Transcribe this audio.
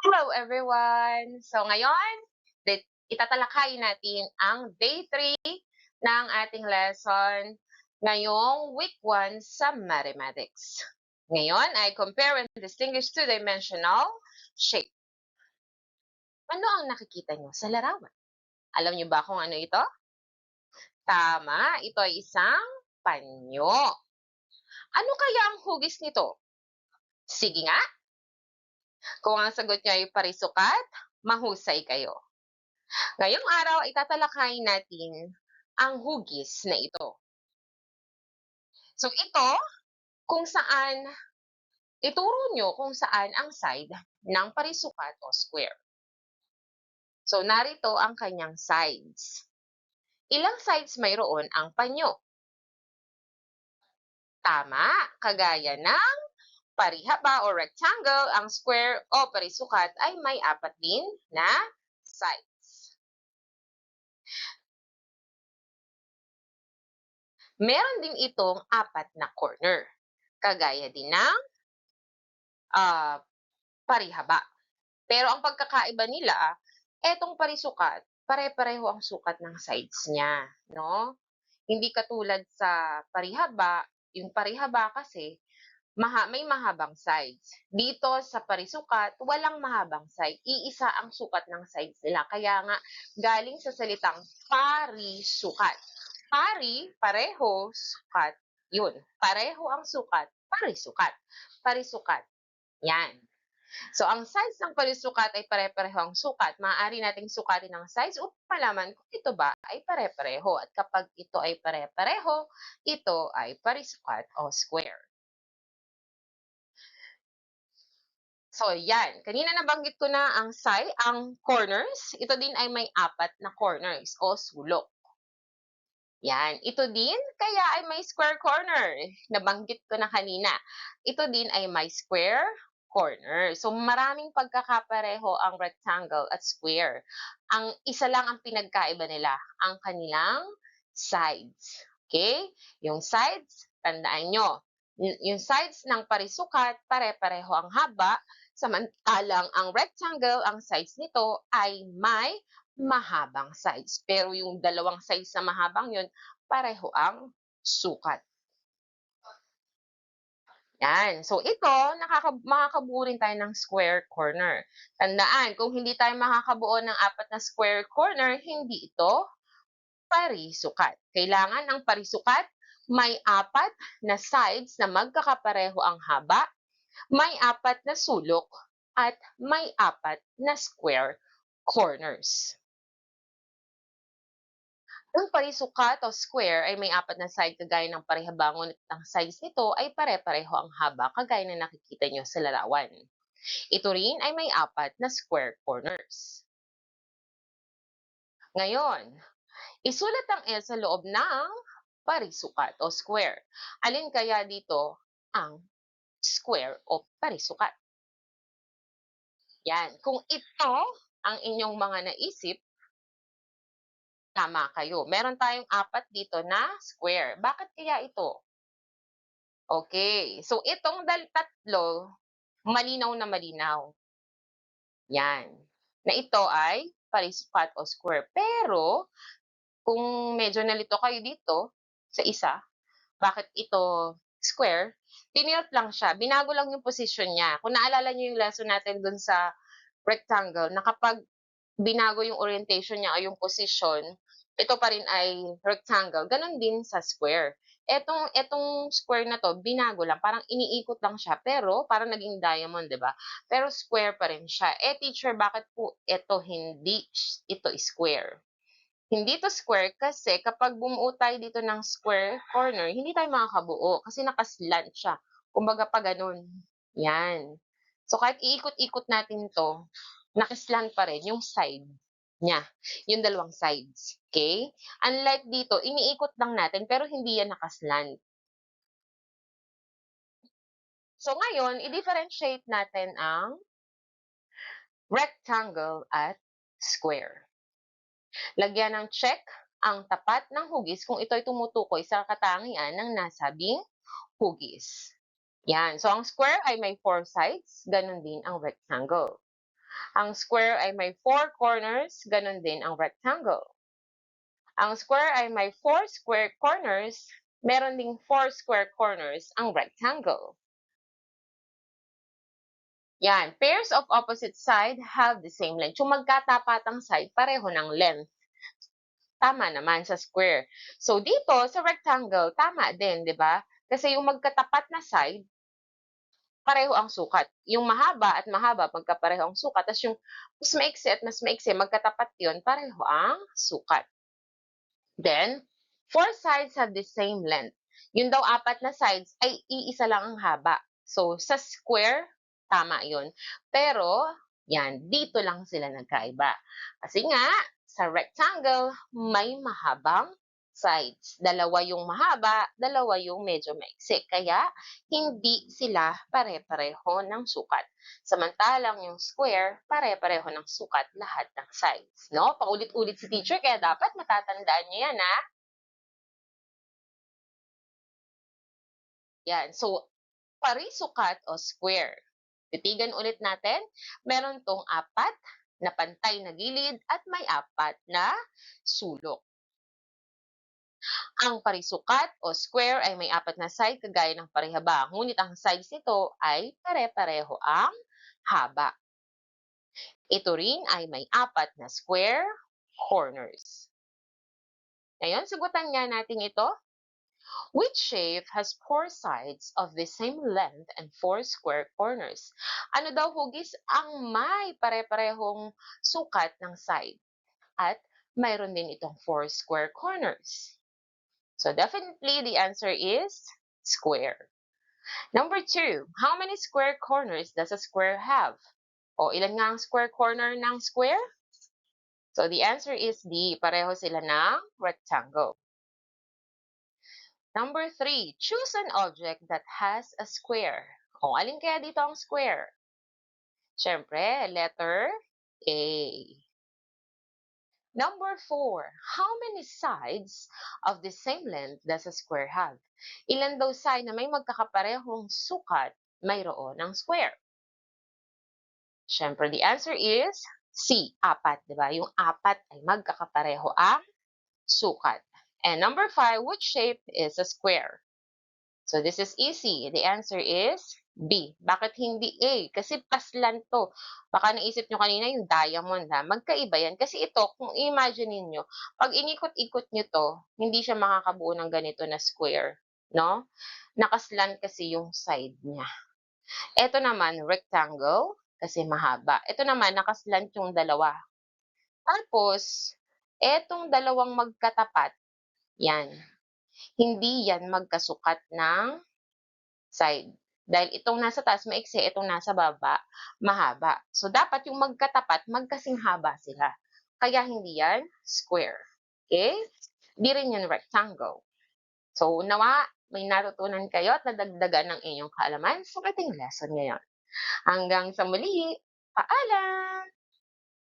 Hello everyone! So ngayon, itatalakay natin ang day 3 ng ating lesson ngayong week 1 sa mathematics. Ngayon ay compare and distinguish two-dimensional shape. Ano ang nakikita nyo sa larawan? Alam nyo ba kung ano ito? Tama, ito ay isang panyo. Ano kaya ang hugis nito? Sige nga, kung ang sagot nyo ay parisukat, mahusay kayo. Ngayong araw ay tatalakayin natin ang hugis na ito. So ito, kung saan, ituro nyo kung saan ang side ng parisukat o square. So narito ang kanyang sides. Ilang sides mayroon ang panyo? Tama, kagaya ng parihaba o rectangle, ang square o parisukat ay may 4 din na sides. Meron din itong 4 na corner, kagaya din ng parihaba. Pero ang pagkakaiba nila, etong parisukat, pare-pareho ang sukat ng sides niya, no? Hindi katulad sa parihaba, yung parihaba kasi may mahabang sides. Dito sa parisukat, walang mahabang side. Iisa ang sukat ng sides nila. Kaya nga, galing sa salitang parisukat. Pari, pareho, sukat. Yun. Pareho ang sukat, parisukat. Parisukat. Yan. So, ang size ng parisukat ay pare-pareho ang sukat. Maaari nating sukatin ang size upang malaman kung ito ba ay pare-pareho. At kapag ito ay pare-pareho, ito ay parisukat o square. So, yan. Kanina nabanggit ko na ang ang corners. Ito din ay may 4 na corners o sulok. Yan. Ito din, kaya ay may square corner. Nabanggit ko na kanina. Ito din ay may square corner. So, maraming pagkakapareho ang rectangle at square. Ang isa lang ang pinagkaiba nila, ang kanilang sides. Okay? Yung sides, tandaan nyo. Yung sides ng parisukat, pare-pareho ang haba. Samantalang ang rectangle, ang sides nito ay may mahabang sides. Pero yung dalawang sides na mahabang yun, pareho ang sukat. Yan. So, ito, makakabuo rin tayo ng square corner. Tandaan, kung hindi tayo makakabuo ng 4 na square corner, hindi ito parisukat. Kailangan ng parisukat, may 4 na sides na magkakapareho ang haba, may 4 na sulok, at may 4 na square corners. Ang parisukat o square ay may 4 na side kagaya ng parihaba, ngunit ang sides nito ay pare-pareho ang haba kagaya na nakikita nyo sa larawan. Ito rin ay may 4 na square corners. Ngayon, isulat ang L sa loob ng parisukat o square. Alin kaya dito ang square o parisukat? Yan. Kung ito ang inyong mga naisip, tama kayo. Meron tayong 4 dito na square. Bakit kaya ito? Okay. So, itong tatlo, malinaw na malinaw. Yan. Na ito ay parisukat o square. Pero, kung medyo nalito kayo dito, sa isa, bakit ito square, tinilt lang siya. Binago lang yung position niya. Kung naalala niyo yung lesson natin dun sa rectangle, na kapag binago yung orientation niya o yung position, ito pa rin ay rectangle. Ganon din sa square. Etong square na to, binago lang. Parang iniikot lang siya. Pero, parang naging diamond, di ba? Pero square pa rin siya. Teacher, bakit po ito hindi ito square? Hindi to square kasi kapag bumuo tayo dito ng square corner, hindi tayo makakabuo kasi nakaslant siya. Kumbaga pa ganun. Yan. So, kahit iikot-ikot natin to, nakislant pa rin yung side niya. Yung dalawang sides. Okay? Unlike dito, iniikot lang natin pero hindi yan nakaslant. So, ngayon, i-differentiate natin ang rectangle at square. Lagyan ng check ang tapat ng hugis kung ito ay tumutukoy sa katangian ng nasabing hugis. Yan. So, ang square ay may 4 sides. Ganon din ang rectangle. Ang square ay may 4 corners, ganun din ang rectangle. Ang square ay may 4 square corners, meron ding 4 square corners ang rectangle. Yan, pairs of opposite side have the same length. Yung magkatapatang side, pareho ng length. Tama naman sa square. So, dito sa rectangle, tama din, di ba? Kasi yung magkatapat na side, pareho ang sukat. Yung mahaba at mahaba, magkapareho ang sukat. Tapos yung mas maiksi at mas maiksi, magkatapat yun, pareho ang sukat. Then, 4 sides have the same length. Yun daw, 4 na sides ay iisa lang ang haba. So, sa square, tama yun. Pero, yan, dito lang sila nagkaiba. Kasi nga, sa rectangle, may mahabang sides. Dalawa yung mahaba, dalawa yung medyo maiksi. Kaya, hindi sila pare-pareho ng sukat. Samantalang yung square, pare-pareho ng sukat lahat ng sides. No? Paulit-ulit si teacher, kaya dapat matatandaan niyo yan, ha? Yan. So, parisukat o square. Titigan ulit natin. Meron tong 4 na pantay na gilid at may 4 na sulok. Ang parisukat o square ay may 4 na side kagaya ng parehaba. Ngunit ang sides nito ay pare-pareho ang haba. Ito rin ay may 4 na square corners. Ngayon, sagutan nga natin ito. Which shape has 4 sides of the same length and 4 square corners? Ano daw hugis ang may pare-parehong sukat ng side at mayroon din itong 4 square corners? So definitely the answer is square. Number 2, how many square corners does a square have? O ilan nga ang square corner ng square? So the answer is D, pareho sila ng rectangle. Number 3, choose an object that has a square. O, alin kaya dito ang square? Siyempre, letter A. Number 4, how many sides of the same length does a square have? Ilan daw side na may magkakaparehong sukat mayroon ng square? Siyempre, the answer is C, 4, di ba? Yung 4 ay magkakapareho ang sukat. And number 5, which shape is a square? So this is easy. The answer is B. Bakit hindi A? Kasi paslan to. Baka naisip nyo kanina yung diamond, ha? Magkaiba yan. Kasi ito, kung imagine niyo, pag inikot-ikot nyo to, hindi siya makakabuo ng ganito na square. No? Nakaslan kasi yung side niya. Ito naman, rectangle, kasi mahaba. Ito naman, nakaslant yung dalawa. Tapos, etong dalawang magkatapat, yan. Hindi yan magkasukat ng side. Dahil itong nasa taas maiksi, itong nasa baba mahaba. So, dapat yung magkatapat, magkasing haba sila. Kaya hindi yan square. Okay? Di rin yan rectangle. So, nawa, may natutunan kayo at nadagdagan ng inyong kaalaman sa ating lesson ngayon. Hanggang sa muli, paalam!